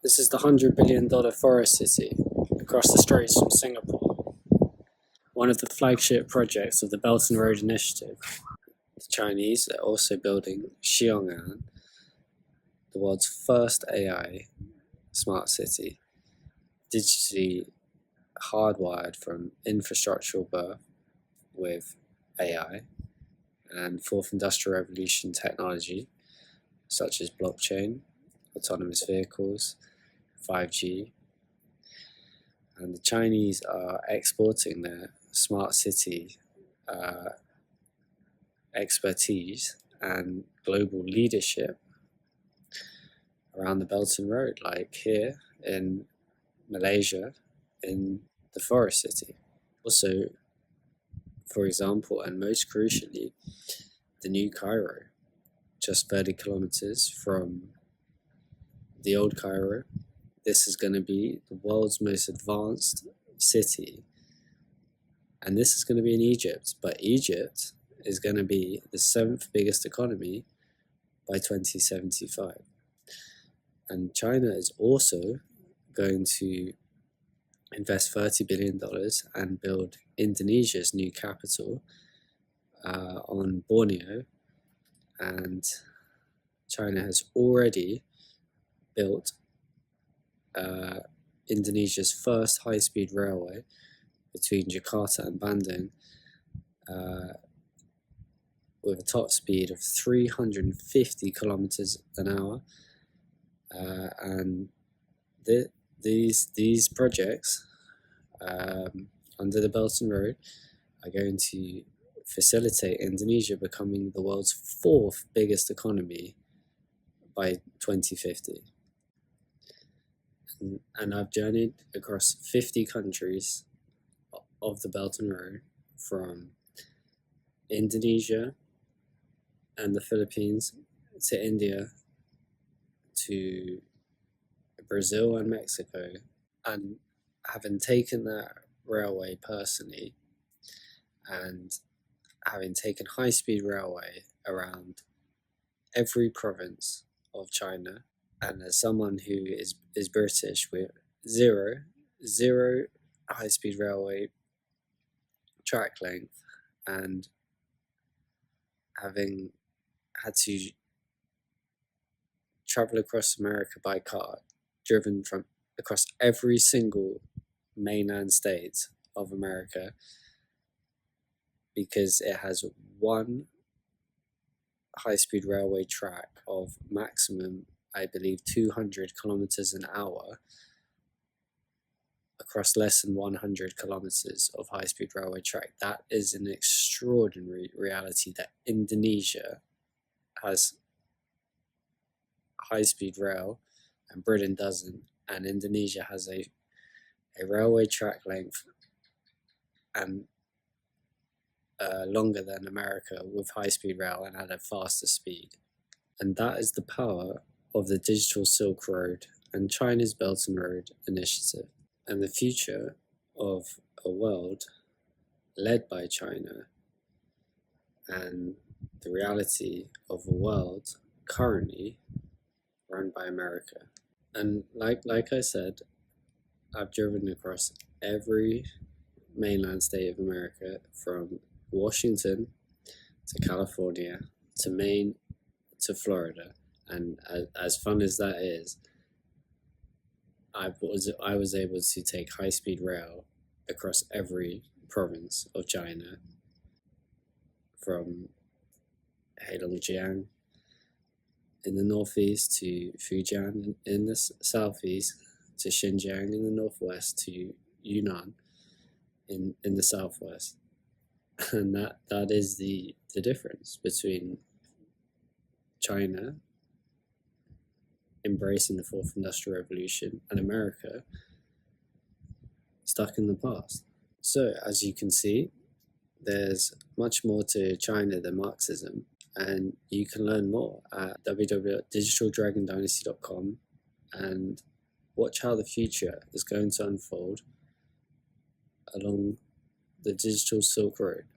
This is the $100 billion forest city across the straits from Singapore, one of the flagship projects of the Belt and Road Initiative. The Chinese are also building Xiong'an, the world's first AI smart city, digitally hardwired from infrastructural birth with AI and fourth industrial revolution technology such as blockchain, autonomous vehicles, 5G, and the Chinese are exporting their smart city expertise and global leadership around the Belt and Road, like here in Malaysia, in the forest city. Also, for example, and most crucially, the new Cairo, just 30 kilometers from the old Cairo. This is going to be the world's most advanced city, and this is going to be in Egypt, but Egypt is going to be the 7th biggest economy by 2075. And China is also going to invest $30 billion and build Indonesia's new capital on Borneo, and China has already built Indonesia's first high-speed railway between Jakarta and Bandung with a top speed of 350 kilometers an hour, and these projects under the Belt and Road are going to facilitate Indonesia becoming the world's 4th biggest economy by 2050. And I've journeyed across 50 countries of the Belt and Road, from Indonesia and the Philippines to India to Brazil and Mexico. And having taken that railway personally, and having taken high-speed railway around every province of China, and as someone who is British with zero high-speed railway track length, and having had to travel across America by car, driven from across every single mainland state of America, because it has one high-speed railway track of maximum, I believe, 200 kilometers an hour across less than 100 kilometers of high-speed railway track. That is an extraordinary reality, that Indonesia has high-speed rail and Britain doesn't, and Indonesia has a railway track length and longer than America with high-speed rail and at a faster speed. And that is the power of the digital Silk Road and China's Belt and Road Initiative, and the future of a world led by China, and the reality of a world currently run by America. And like I said, I've driven across every mainland state of America, from Washington to California to Maine to Florida, and as fun as that is, I was able to take high-speed rail across every province of China, from Heilongjiang in the northeast to Fujian in the southeast to Xinjiang in the northwest to Yunnan in the southwest. And that is the difference between China embracing the fourth industrial revolution and America stuck in the past. So as you can see, there's much more to China than Marxism, and you can learn more at www.digitaldragondynasty.com and watch how the future is going to unfold along the digital Silk Road.